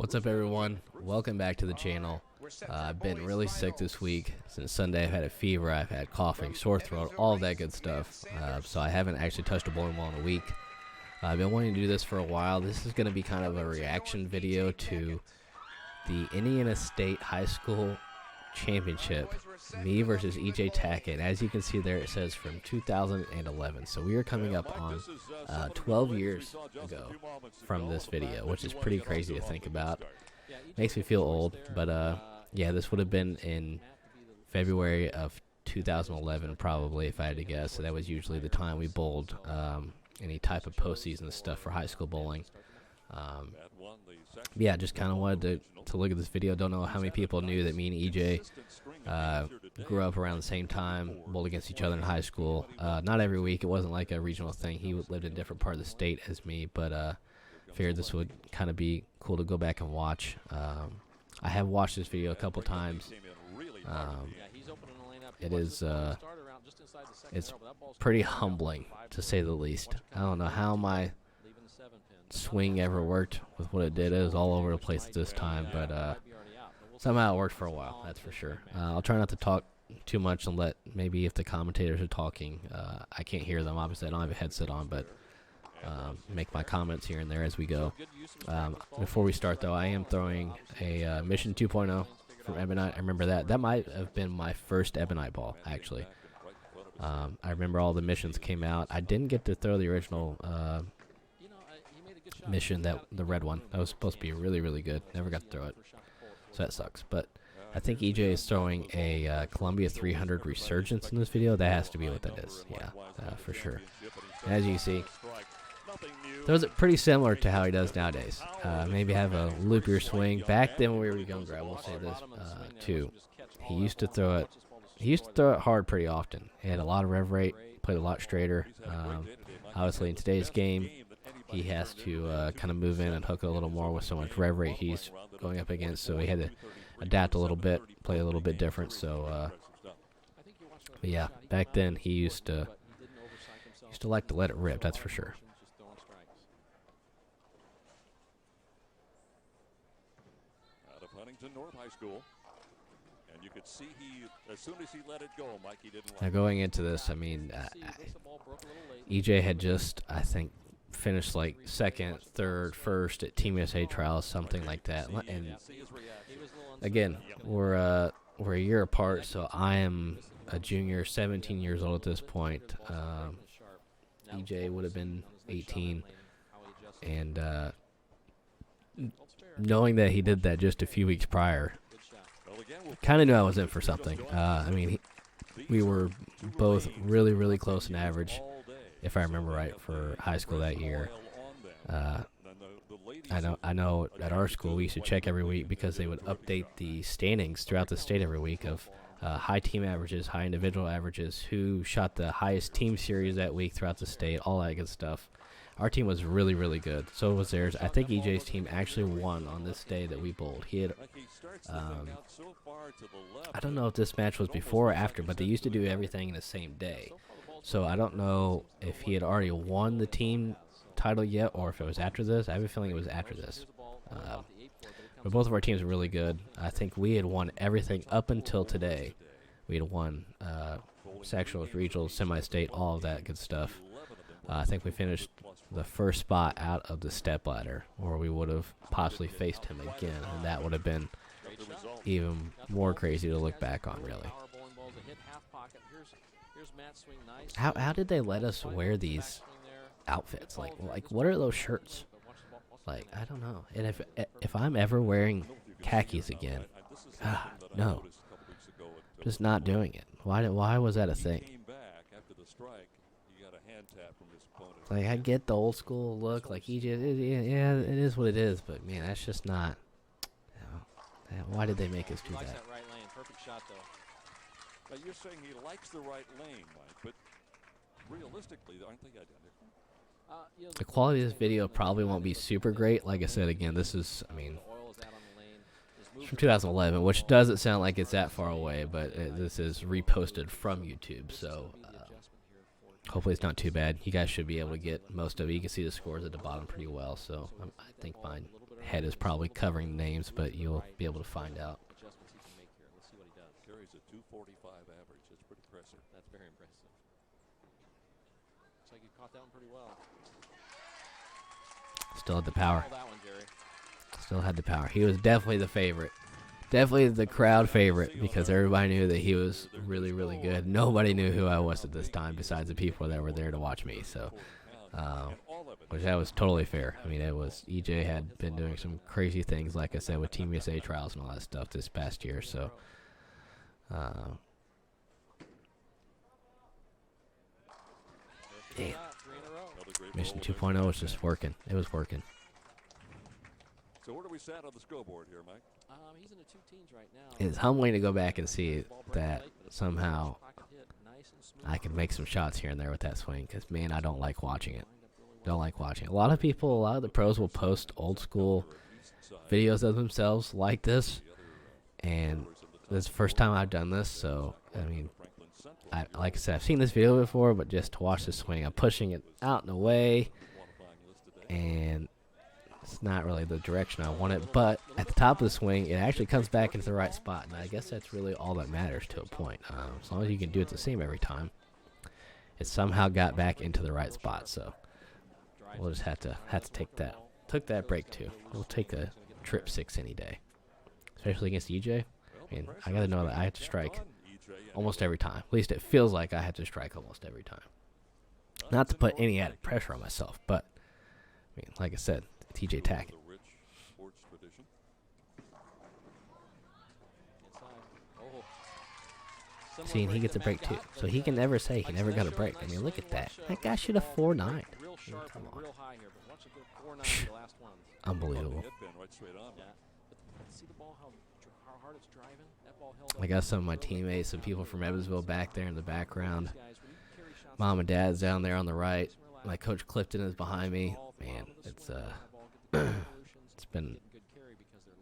What's up, everyone? Welcome back to the channel. I've been really sick this week. Since Sunday, I've had a fever, I've had coughing, sore throat, all of that good stuff. So I haven't actually touched a bowling ball in a week. I've been wanting to do this for a while. This is going to be kind of a reaction video to the Indiana State High School Championship. Me versus EJ Tackett. As you can see there, it says from 2011. So we are coming up on 12 years ago from this video, which is pretty crazy to think about. Makes me feel old, but yeah, this would have been in February of 2011 probably, if I had to guess. So that was usually the time we bowled any type of postseason stuff for high school bowling. Yeah, just kind of wanted to look at this video. Don't know how many people knew that me and EJ grew up around the same time, bowled against each other in high school. Not every week. It wasn't like a regional thing. He lived in a different part of the state as me, but figured this would kind of be cool to go back and watch. I have watched this video a couple times. It's pretty humbling, to say the least. I don't know how my swing ever worked with what it did. It was all over the place at this time, but somehow it worked for a while, that's for sure. I'll try not to talk too much and let maybe if the commentators are talking, I can't hear them. Obviously, I don't have a headset on, but make my comments here and there as we go. Before we start, though, I am throwing a Mission 2.0 from Ebonite. I remember that. That might have been my first Ebonite ball, actually. I remember all the missions came out. I didn't get to throw the original mission, the red one. That was supposed to be really, really good. Never got to throw it, so that sucks. But I think EJ is throwing a Columbia 300 Resurgence in this video. That has to be what that is. Yeah, for sure. And as you can see, throws it pretty similar to how he does nowadays. Maybe have a loopier swing. Back then when we were younger, I will say this too. He used to throw it. He used to throw it hard pretty often. He had a lot of rev rate. Played a lot straighter. Obviously, in today's game, he has to kind of move in and hook it a little more with so much rev rate he's going up against. So he had to adapt a little bit, play a little bit different. So, but yeah, back then he used to like to let it rip. That's for sure. Out of Huntington North High School, and you could see as soon as he let it go, Mike, he didn't. Now going into this, I mean, EJ had just, I think, finished like second, third, first at Team USA trials, something like that. And again, we're a year apart, so I am a junior, 17 years old at this point. EJ would have been 18, and knowing that he did that just a few weeks prior, kind of knew I was in for something. I mean, we were both really, really close in average, if I remember right, for high school that year. I know at our school we used to check every week because they would update the standings throughout the state every week of high team averages, high individual averages, who shot the highest team series that week throughout the state, all that good stuff. Our team was really, really good. So was theirs. I think EJ's team actually won on this day that we bowled. He had, I don't know if this match was before or after, but they used to do everything in the same day. So I don't know if he had already won the team title yet or if it was after this. I have a feeling it was after this. But both of our teams were really good. I think we had won everything up until today. We had won sectionals, regionals, semi-state, all of that good stuff. I think we finished the first spot out of the step ladder, or we would have possibly faced him again, and that would have been even more crazy to look back on, really. How did they let us wear these outfits? Like what are those shirts? Like, I don't know. And if I'm ever wearing khakis again, no, just not doing it. Why was that a thing? Like, I get the old school look, like EJ, yeah, it is what it is, but man, that's just not. You know, why did they make us do that? Perfect shot, though. But you're saying he likes the right lane, Mike, but realistically, aren't they identical? The quality of this video probably won't be super great. Like I said, again, this is, I mean, it's from 2011, which doesn't sound like it's that far away, but this is reposted from YouTube, so hopefully it's not too bad. You guys should be able to get most of it. You can see the scores at the bottom pretty well, so I think mine head is probably covering the names, but you'll be able to find out. Adjustments he can make here. Let's see what he does. Carries a 245 average. That's pretty impressive. That's very impressive. Looks like he caught that one pretty well. Still had the power. Oh, that one, Jerry. Still had the power. He was definitely the favorite. Definitely the crowd favorite because everybody knew that he was really, really good. Nobody knew who I was at this time besides the people that were there to watch me. So, which that was totally fair. I mean, it was EJ had been doing some crazy things, like I said, with Team USA trials and all that stuff this past year. So, damn. Mission 2.0 was just working. It was working. So where do we stand on the scoreboard here, Mike? He's in the 2 teens right now. It's humbling to go back and see that somehow I can make some shots here and there with that swing because, man, I don't like watching it. Don't like watching it. A lot of the pros will post old school videos of themselves like this, and this is the first time I've done this, so, I mean, like I said, I've seen this video before, but just to watch the swing, I'm pushing it out and away, and it's not really the direction I want it, but at the top of the swing, it actually comes back into the right spot, and I guess that's really all that matters to a point. As long as you can do it the same every time, it somehow got back into the right spot, so we'll just have to take that. Took that break, too. We'll take a trip 6 any day, especially against EJ. I mean, I got to know that I have to strike almost every time. At least it feels like I have to strike almost every time. Not to put any added pressure on myself, but, I mean, like I said, TJ Tackett. See, and he gets a break too. So he can never say he never got a break. I mean, look at that. That guy should have 4.9. I mean, come on. Unbelievable. I got some of my teammates, some people from Evansville back there in the background. Mom and Dad's down there on the right. My coach Clifton is behind me. Man, it's it's been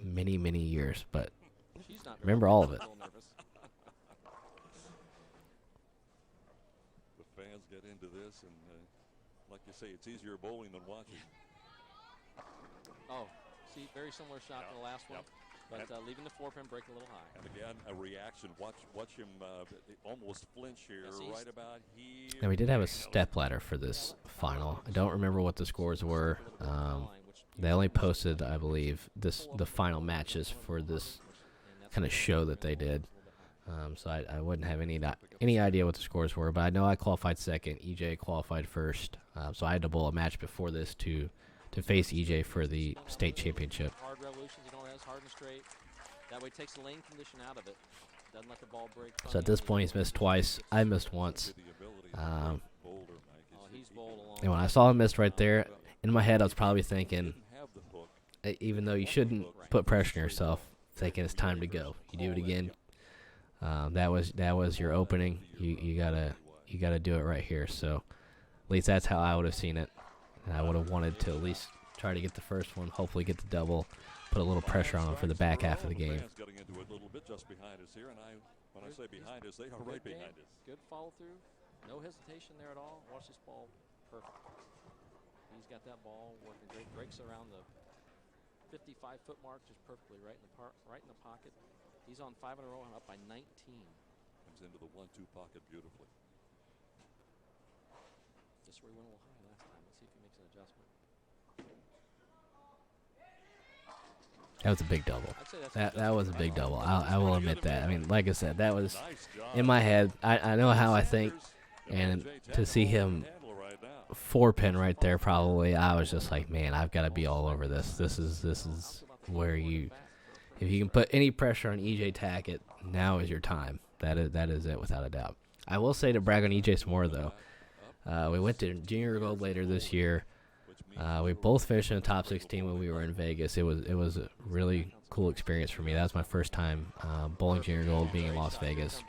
many, many years, but remember all of it. The fans get into this, and like you say, it's easier bowling than watching. Oh, see, very similar shot to the last one, but leaving the 4-pin break a little high. And again, a reaction. Watch him almost flinch here, right about here. Now, we did have a step ladder for this final. I don't remember what the scores were. They only posted, I believe, the final matches for this kind of show that they did. So I wouldn't have any idea what the scores were, but I know I qualified second. EJ qualified first. So I had to bowl a match before this to face EJ for the state championship. Hard revolutions, you know, hard and straight. That way it takes the lane condition out of it. Doesn't let the ball break. So at this point, he's missed twice. I missed once. And when I saw him missed right there, in my head I was probably thinking, even though you shouldn't put pressure on yourself, thinking it's time to go. You do it again. That was your opening. You gotta do it right here. So at least that's how I would have seen it. And I would have wanted to at least try to get the first one, hopefully get the double, put a little pressure on him for the back half of the game. Getting into it a little bit just behind us here, and when I say behind us, they are right behind us. Good follow through, no hesitation there at all. Watch this ball, perfect. He's got that ball working great. Breaks around the 55-foot mark, just perfectly right in the pocket. He's on 5 in a row and up by 19. Comes into the 1-2 pocket beautifully. Just where he went a little high last time. Let's see if he makes an adjustment. That was a big double. That was a big double. I will admit that. I mean, like I said, that was in my head. I know how I think, and to see him 4-pin right there, probably I was just like, man, I've got to be all over this. This is where if you can put any pressure on EJ Tackett, now is your time. That is it without a doubt. I will say to brag on EJ some more though. We went to Junior Gold later this year. We both finished in the top 16 when we were in Vegas. It was a really cool experience for me. That was my first time bowling Junior Gold, being in Las Vegas.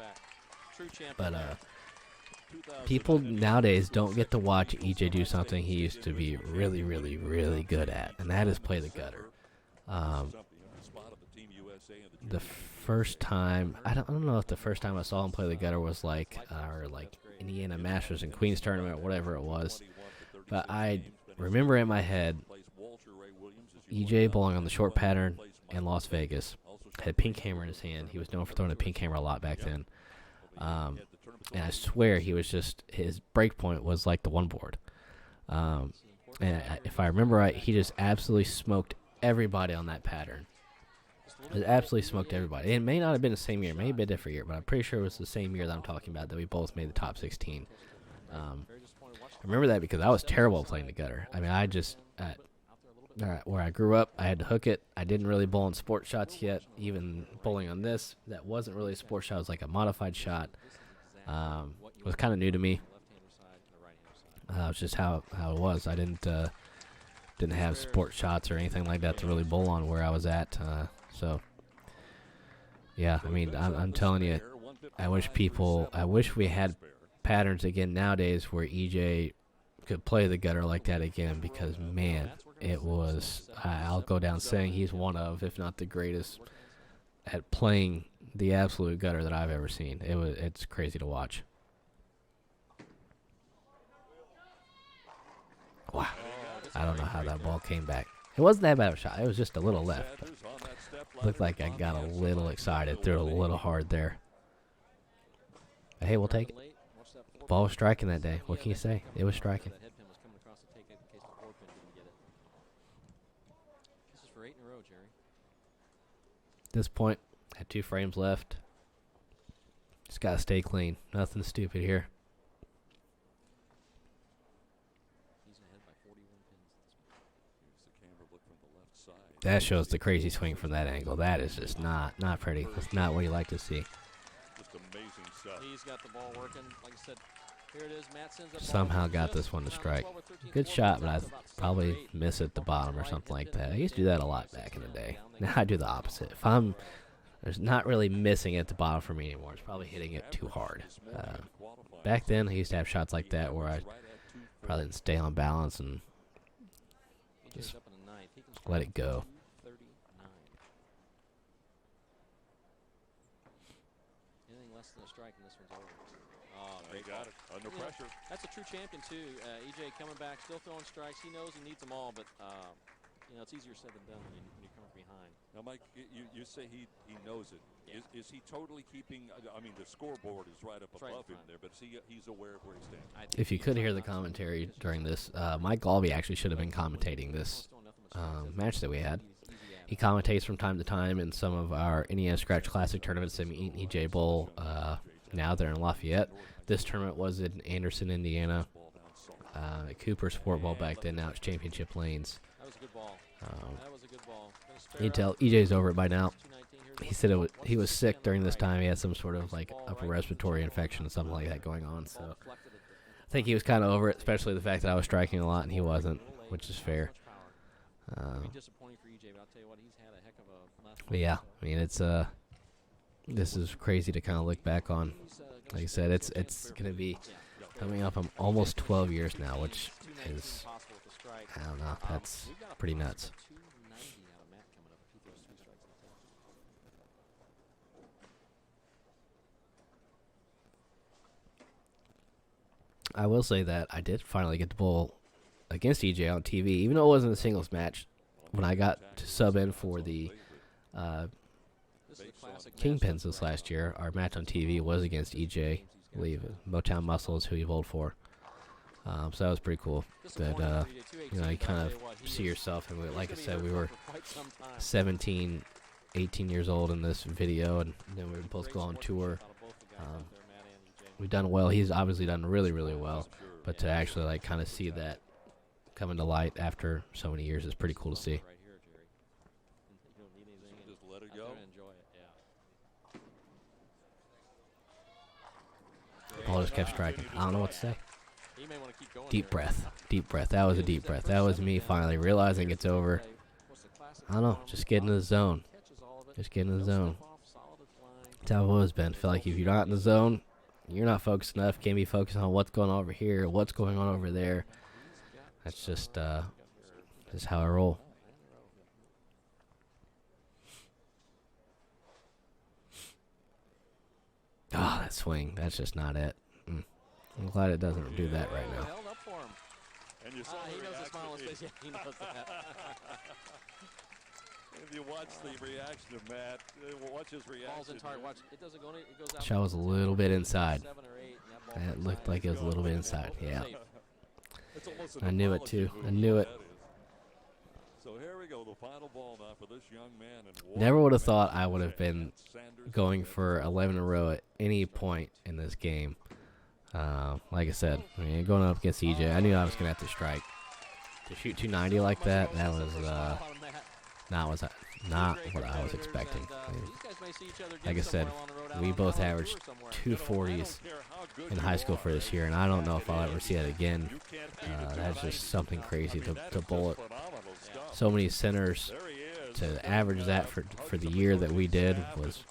But people nowadays don't get to watch EJ do something he used to be really, really, really good at, and that is play the gutter. The first time, I don't know if the first time I saw him play the gutter was like Indiana Masters and Queens Tournament or whatever it was, but I remember in my head EJ bowling on the short pattern in Las Vegas. Had a pink hammer in his hand. He was known for throwing a pink hammer a lot back then. And I swear his break point was like the one board. If I remember right, he just absolutely smoked everybody on that pattern. It absolutely smoked everybody. It may not have been the same year. It may have been a different year, but I'm pretty sure it was the same year that I'm talking about, that we both made the top 16. I remember that because I was terrible at playing the gutter. I mean, where I grew up, I had to hook it. I didn't really bowl on sport shots yet. Even bowling on this, that wasn't really a sport shot. It was like a modified shot. It was kind of new to me. It was just how it was. I didn't have sport shots or anything like that to really bowl on where I was at. So, yeah, I mean, I'm telling you, I wish we had patterns again nowadays where EJ could play the gutter like that again, because, man, it was, I'll go down saying he's one of, if not the greatest, at playing the absolute gutter that I've ever seen. It's crazy to watch. Wow. I don't know how that ball came back. It wasn't that bad of a shot. It was just a little left. Looked like I got a little excited. Threw it a little hard there. But hey, we'll take it. Ball was striking that day. What can you say? It was striking. At this point, had 2 frames left. Just got to stay clean. Nothing stupid here. That shows the crazy swing from that angle. That is just not pretty. That's not what you like to see. Just amazing stuff. He's got the ball working. Like I said, here it is. Matt sends that Somehow got this one to strike. Good shot, but I probably miss at the bottom or something like that. I used to do that a lot back in the day. Now I do the opposite. There's not really missing at the bottom for me anymore. It's probably hitting it too hard. Back then, I used to have shots like that where I probably didn't stay on balance and just let it go. Got it. Under pressure. That's a true champion, too. EJ coming back, still throwing strikes. He knows he needs them all, but, it's easier said than done when you come from behind. Now, Mike, you say he knows it. Yeah. Is he totally keeping, I mean, the scoreboard is right up above him there, but he's aware of where he stands? If you could hear the commentary during this, Mike Galvey actually should have been commentating this match that we had. He commentates from time to time in some of our NES Scratch Classic tournaments in EJ Bowl. Now they're in Lafayette. This tournament was in Anderson, Indiana. At Cooper Sport Ball back then. Now it's Championship Lanes. That was a good ball. That was a good ball. You can tell EJ's over it by now. He said he was sick during this time. He had some sort of like upper respiratory infection or something like that going on. So I think he was kind of over it, especially the fact that I was striking a lot and he wasn't, which is fair. But yeah, I mean, it's this is crazy to kind of look back on. Like I said, it's going to be coming up on almost 12 years now, which is, I don't know, that's pretty nuts. I will say that I did finally get to bowl against EJ on TV, even though it wasn't a singles match. When I got to sub in for the Kingpins this last year, our match on TV was against EJ. I believe Motown Muscle is who he bowled for. So that was pretty cool. That you kind of see yourself, and like I said, we were 17, 18 years old in this video, and then we were both go on tour. We've done well. He's obviously done really, really well. But to actually like kind of see that coming to light after so many years is pretty cool to see. Just let it go. Ball just kept striking. I don't know what to say. Deep breath. Deep breath. That was a deep breath. That was me finally realizing it's over. I don't know. Just get in the zone. Just get in the zone. That's how I've always been. Feel like if you're not in the zone, you're not focused enough. Can't be focused on what's going on over here, what's going on over there. That's just how I roll. Oh, that swing. That's just not it. I'm glad it doesn't do that right now. you saw He the knows the reaction. smile on his face. Yeah, he knows that. If you watch the reaction of Matt, watch his reaction. Ball's in target. Watch. It doesn't go in. It goes out. Shot was a little bit inside. 7 or 8, and that ball That looked like it was a little bit inside. Yeah. Safe. It's almost an I knew it apology too. move, I knew it. that is. So here we go, the final ball now for this young man. And Never would have thought I would have been going for 11 in a row at any point in this game. Like I said, I mean, going up against EJ, I knew I was going to have to strike. To shoot 290 like that, that was not what I was expecting. I mean, like I said, we both averaged 240s in high school for this year, and I don't know if I'll ever see that again. That's just something crazy to bullet so many centers. To average that for the year that we did was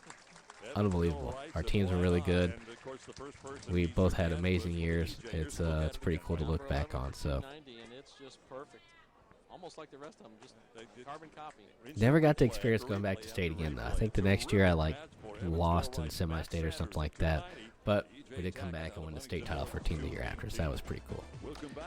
unbelievable. Our teams were really good. We both had amazing years. It's pretty cool to look back on. So almost like the rest of them, just carbon copy. never got to experience going back to state again. I think the next year I lost in semi-state or something like that. But we did come back and win the state title for team of the year after, so that was pretty cool.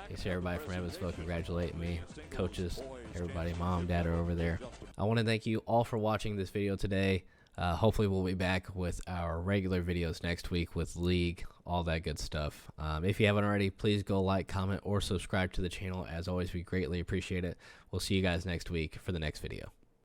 Thanks to everybody from Evansville congratulating me, coaches, everybody, mom, dad are over there. I want to thank you all for watching this video today. Hopefully we'll be back with our regular videos next week with league, all that good stuff. If you haven't already, please go like, comment, or subscribe to the channel. As always, we greatly appreciate it. We'll see you guys next week for the next video.